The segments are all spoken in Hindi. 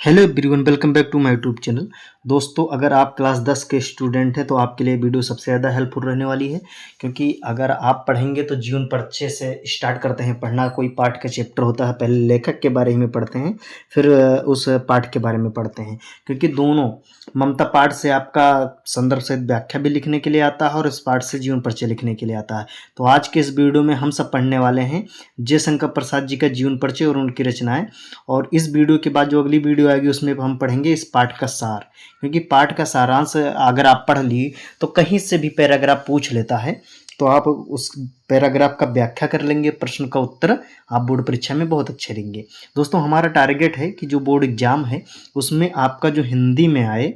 Hello everyone, welcome back to my YouTube channel. दोस्तों, अगर आप क्लास 10 के स्टूडेंट हैं तो आपके लिए वीडियो सबसे ज़्यादा हेल्पफुल रहने वाली है, क्योंकि अगर आप पढ़ेंगे तो जीवन परिचय से स्टार्ट करते हैं पढ़ना। कोई पाठ का चैप्टर होता है, पहले लेखक के बारे में पढ़ते हैं, फिर उस पाठ के बारे में पढ़ते हैं, क्योंकि दोनों ममता पाठ से आपका संदर्भ सहित व्याख्या भी लिखने के लिए आता है और इस पाठ से जीवन परिचय लिखने के लिए आता है। तो आज के इस वीडियो में हम सब पढ़ने वाले हैं जयशंकर प्रसाद जी का जीवन परिचय और उनकी रचनाएं। और इस वीडियो के बाद जो अगली वीडियो आएगी उसमें हम पढ़ेंगे इस पाठ का सार, क्योंकि पाठ का सारांश अगर आप पढ़ ली तो कहीं से भी पैराग्राफ पूछ लेता है तो आप उस पैराग्राफ का व्याख्या कर लेंगे, प्रश्न का उत्तर आप बोर्ड परीक्षा में बहुत अच्छे लेंगे। दोस्तों, हमारा टारगेट है कि जो बोर्ड एग्जाम है उसमें आपका जो हिंदी में आए,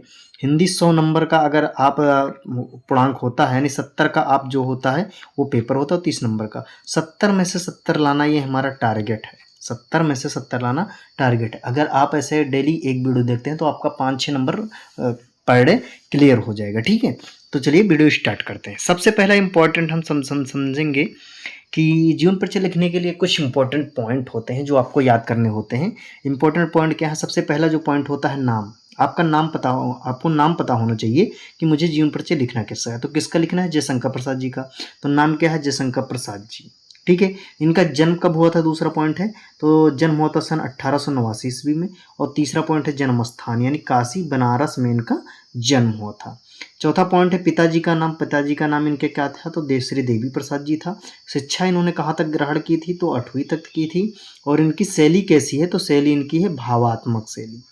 हिंदी 100 नंबर का अगर आप पूर्णांक होता है, यानी 70 का आप जो होता है वो पेपर होता है 30 नंबर का, 70 में से 70 लाना ये हमारा टारगेट है। 70 में से 70 लाना टारगेट है। अगर आप ऐसे डेली एक वीडियो देखते हैं तो आपका 5-6 नंबर पर डे क्लियर हो जाएगा। ठीक है, तो चलिए वीडियो स्टार्ट करते हैं। सबसे पहला इंपॉर्टेंट हम समझेंगे कि जीवन परिचय लिखने के लिए कुछ इंपॉर्टेंट पॉइंट होते हैं जो आपको याद करने होते हैं। इंपॉर्टेंट पॉइंट क्या है? सबसे पहला जो पॉइंट होता है नाम। आपका नाम पता हो, आपको नाम पता होना चाहिए कि मुझे जीवन परिचय लिखना किसका है। तो किसका लिखना है? जयशंकर प्रसाद जी का। तो नाम क्या है? जयशंकर प्रसाद जी। ठीक है, इनका जन्म कब हुआ था? दूसरा पॉइंट है, तो जन्म हुआ था सन 1889 ईस्वी में। और तीसरा पॉइंट है जन्म स्थान, यानी काशी बनारस में इनका जन्म हुआ था। चौथा पॉइंट है पिताजी का नाम। पिताजी का नाम इनके क्या था? तो श्री देवी प्रसाद जी था। शिक्षा इन्होंने कहाँ तक ग्रहण की थी? तो 8वीं तक की थी। और इनकी शैली कैसी है? तो शैली इनकी है भावात्मक शैली।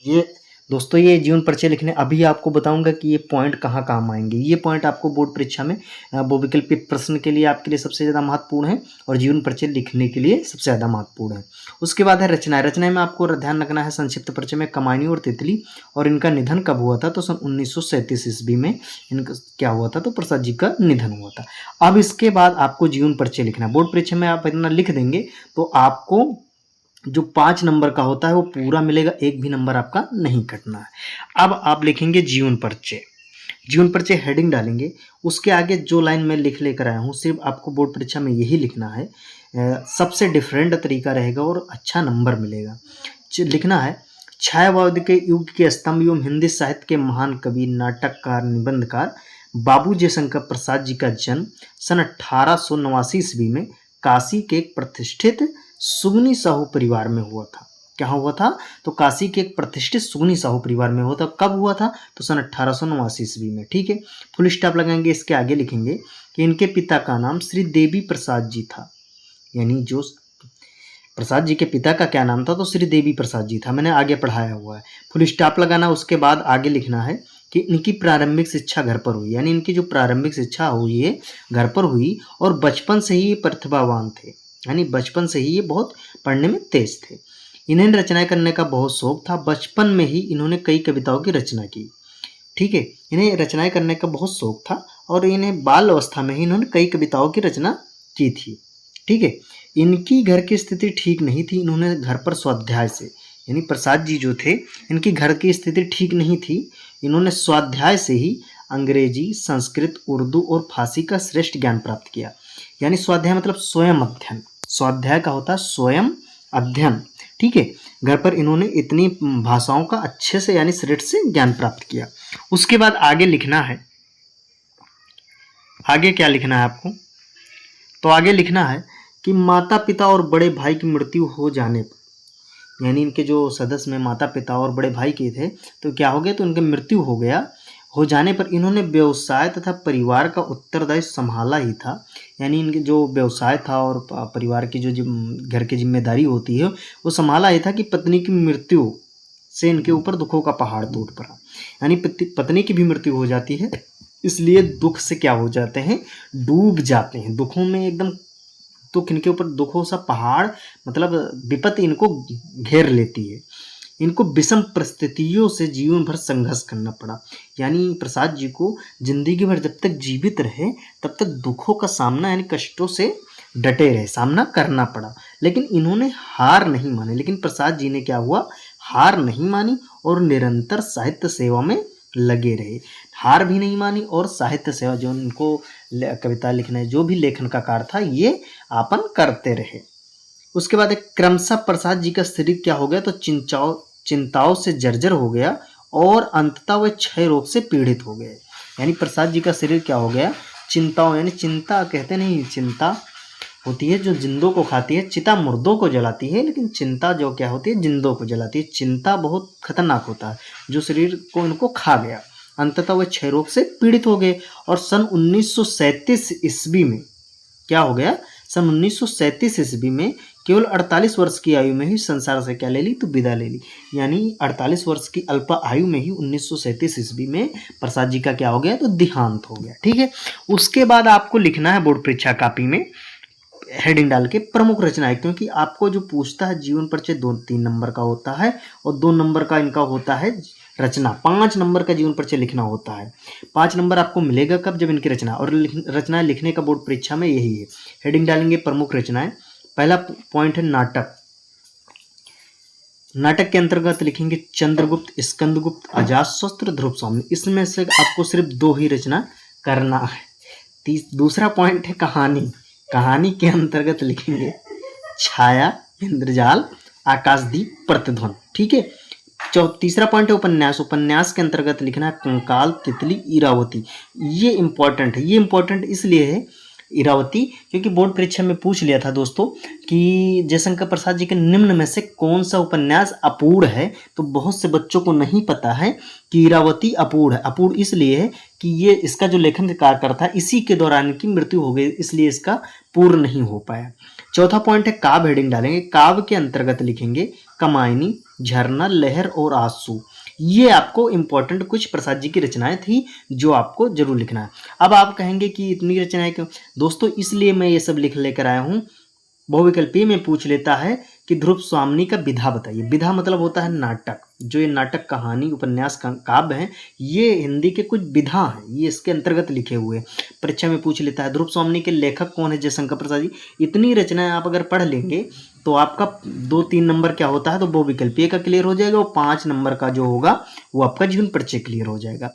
ये दोस्तों, ये जीवन परिचय लिखने अभी आपको बताऊंगा कि ये पॉइंट कहाँ काम आएंगे। ये पॉइंट आपको बोर्ड परीक्षा में बहुविकल्पीय प्रश्न के लिए आपके लिए सबसे ज़्यादा महत्वपूर्ण है और जीवन परिचय लिखने के लिए सबसे ज़्यादा महत्वपूर्ण है। उसके बाद है रचनाएं। रचनाएं में आपको ध्यान रखना है संक्षिप्त परिचय में कमानी और तितली। और इनका निधन कब हुआ था? तो सन 1937 ईस्वी में इनका क्या हुआ था? तो प्रसाद जी का निधन हुआ था। अब इसके बाद आपको जीवन परिचय लिखना है। बोर्ड परीक्षा में आप इतना लिख देंगे तो आपको जो 5 नंबर का होता है वो पूरा मिलेगा, एक भी नंबर आपका नहीं कटना है। अब आप लिखेंगे जीवन परिचय। जीवन परिचय हेडिंग डालेंगे, उसके आगे जो लाइन मैं लेकर आया हूँ सिर्फ आपको बोर्ड परीक्षा में यही लिखना है। सबसे डिफरेंट तरीका रहेगा और अच्छा नंबर मिलेगा। लिखना है छायावाद के युग के स्तंभ एवं हिंदी साहित्य के महान कवि, नाटककार, निबंधकार बाबू जयशंकर प्रसाद जी का जन्म सन 1889 ईस्वी में काशी के एक प्रतिष्ठित सुगनी साहू परिवार में हुआ था। क्या हुआ था? तो काशी के एक प्रतिष्ठित सुगनी साहू परिवार में हुआ था। कब हुआ था? तो सन 1889 ईस्वी में। ठीक है, फुल स्टॉप लगाएंगे। इसके आगे लिखेंगे कि इनके पिता का नाम श्री देवी प्रसाद जी था। यानी जो प्रसाद जी के पिता का क्या नाम था? तो श्री देवी प्रसाद जी था। मैंने आगे पढ़ाया हुआ है। फुल स्टॉप लगाना। उसके बाद आगे लिखना है कि इनकी प्रारंभिक शिक्षा घर पर हुई, यानी इनकी जो प्रारंभिक शिक्षा हुई है घर पर हुई। और बचपन से ही ये प्रतिभावान थे, यानी बचपन से ही ये बहुत पढ़ने में तेज थे। इन्हें रचनाएं करने का बहुत शौक था। बचपन में ही इन्होंने कई कविताओं की रचना की। ठीक है, इन्हें रचनाएं करने का बहुत शौक था और इन्हें बाल अवस्था में ही इन्होंने कई कविताओं की रचना की थी। ठीक है, इनकी घर की स्थिति ठीक नहीं थी। इन्होंने घर पर स्वाध्याय से, यानी प्रसाद जी जो थे इनकी घर की स्थिति ठीक नहीं थी, इन्होंने स्वाध्याय से ही अंग्रेजी, संस्कृत, उर्दू और फारसी का श्रेष्ठ ज्ञान प्राप्त किया। यानी स्वाध्याय मतलब स्वयं अध्ययन। स्वाध्याय का होता है स्वयं अध्ययन। ठीक है, घर पर इन्होंने इतनी भाषाओं का अच्छे से यानी श्रेष्ठ से ज्ञान प्राप्त किया। उसके बाद आगे लिखना है, आगे क्या लिखना है आपको? तो आगे लिखना है कि माता पिता और बड़े भाई की मृत्यु हो जाने पर, यानी इनके जो सदस्य में माता पिता और बड़े भाई के थे तो क्या हो गया? तो उनकी मृत्यु हो जाने पर इन्होंने व्यवसाय तथा परिवार का उत्तरदायित्व संभाला ही था। यानी इनके जो व्यवसाय था और परिवार की जो घर की जिम्मेदारी होती है वो संभाला ही था कि पत्नी की मृत्यु से इनके ऊपर दुखों का पहाड़ टूट पड़ा। यानी पत्नी की भी मृत्यु हो जाती है, इसलिए दुख से क्या हो जाते हैं? डूब जाते हैं दुखों में एकदम। तो इनके ऊपर दुखों सा पहाड़ मतलब विपत्ति इनको घेर लेती है। इनको विषम परिस्थितियों से जीवन भर संघर्ष करना पड़ा। यानी प्रसाद जी को जिंदगी भर जब तक जीवित रहे तब तक दुखों का सामना यानी कष्टों से डटे रहे, सामना करना पड़ा। लेकिन इन्होंने हार नहीं मानी। लेकिन प्रसाद जी ने क्या हुआ? हार नहीं मानी और निरंतर साहित्य सेवा में लगे रहे। हार भी नहीं मानी और साहित्य सेवा, जो उनको कविता लिखना, जो भी लेखन का कार्य था, ये आपन करते रहे। उसके बाद एक क्रमशः प्रसाद जी का शरीर क्या हो गया? तो चिंताओं से जर्जर हो गया और अंततः वह क्षय रोग से पीड़ित हो गए। यानी प्रसाद जी का शरीर क्या हो गया, चिंताओं, यानी चिंता कहते नहीं, चिंता होती है जो जिंदों को खाती है, चिता मुर्दों को जलाती है, लेकिन चिंता जो क्या होती है, जिंदों को जलाती है। चिंता बहुत खतरनाक होता है, जो शरीर को इनको खा गया, अंततः वह क्षय रोग से पीड़ित हो गए। और सन 1937 ईस्वी में क्या हो गया, सन 1937 ईस्वी में केवल 48 वर्ष की आयु में ही संसार से क्या ले ली, तो विदा ले ली। यानी 48 वर्ष की अल्प आयु में ही 1937 ईस्वी में प्रसाद जी का क्या हो गया, तो देहांत हो गया। ठीक है, उसके बाद आपको लिखना है बोर्ड परीक्षा कापी में हेडिंग डाल के प्रमुख रचनाएं, क्योंकि आपको जो पूछता है जीवन परिचय 2-3 नंबर का होता है और 2 नंबर का इनका होता है रचना। 5 नंबर का जीवन परिचय लिखना होता है। 5 नंबर आपको मिलेगा कब, जब इनकी रचना, और रचनाएं लिखने का बोर्ड परीक्षा में यही है। हेडिंग डालेंगे प्रमुख रचनाएं। पहला पॉइंट है नाटक। नाटक के अंतर्गत लिखेंगे चंद्रगुप्त, स्कंदगुप्त, अजातशत्रु, ध्रुव स्वामी। इसमें से आपको सिर्फ 2 ही रचना करना है। दूसरा पॉइंट है कहानी। कहानी के अंतर्गत लिखेंगे छाया, इंद्रजाल, आकाशदीप, प्रतिध्वनि। ठीक है। तीसरा पॉइंट है उपन्यास। उपन्यास के अंतर्गत लिखना है कंकाल, तितली, इरावती। ये इंपॉर्टेंट है। ये इंपॉर्टेंट इसलिए है इरावती, क्योंकि बोर्ड परीक्षा में पूछ लिया था दोस्तों कि जयशंकर प्रसाद जी के निम्न में से कौन सा उपन्यास अपूर्ण है। तो बहुत से बच्चों को नहीं पता है कि इरावती अपूर्ण है। अपूर्ण इसलिए है कि ये इसका जो लेखन कार्य करता है इसी के दौरान इनकी मृत्यु हो गई, इसलिए इसका पूर्ण नहीं हो पाया। चौथा पॉइंट है काव्य। हेडिंग डालेंगे काव्य के अंतर्गत लिखेंगे कमायनी, झरना, लहर और आंसू। ये आपको इंपॉर्टेंट कुछ प्रसाद जी की रचनाएं थी जो आपको जरूर लिखना है। अब आप कहेंगे कि इतनी रचनाएं क्यों दोस्तों, इसलिए मैं ये सब लिख लेकर आया हूँ। बहुविकल्पीय में पूछ लेता है कि ध्रुव स्वामी का विधा बताइए। विधा मतलब होता है नाटक। जो ये नाटक, कहानी, उपन्यास, काव्य हैं, ये हिंदी के कुछ विधा हैं, ये इसके अंतर्गत लिखे हुए। परीक्षा में पूछ लेता है ध्रुव स्वामी के लेखक कौन है, जयशंकर प्रसाद जी। इतनी रचनाएं आप अगर पढ़ लेंगे तो आपका 2-3 नंबर क्या होता है, तो बहुविकल्पीय का क्लियर हो जाएगा और 5 नंबर का जो होगा वो आपका जीवन परिचय क्लियर हो जाएगा।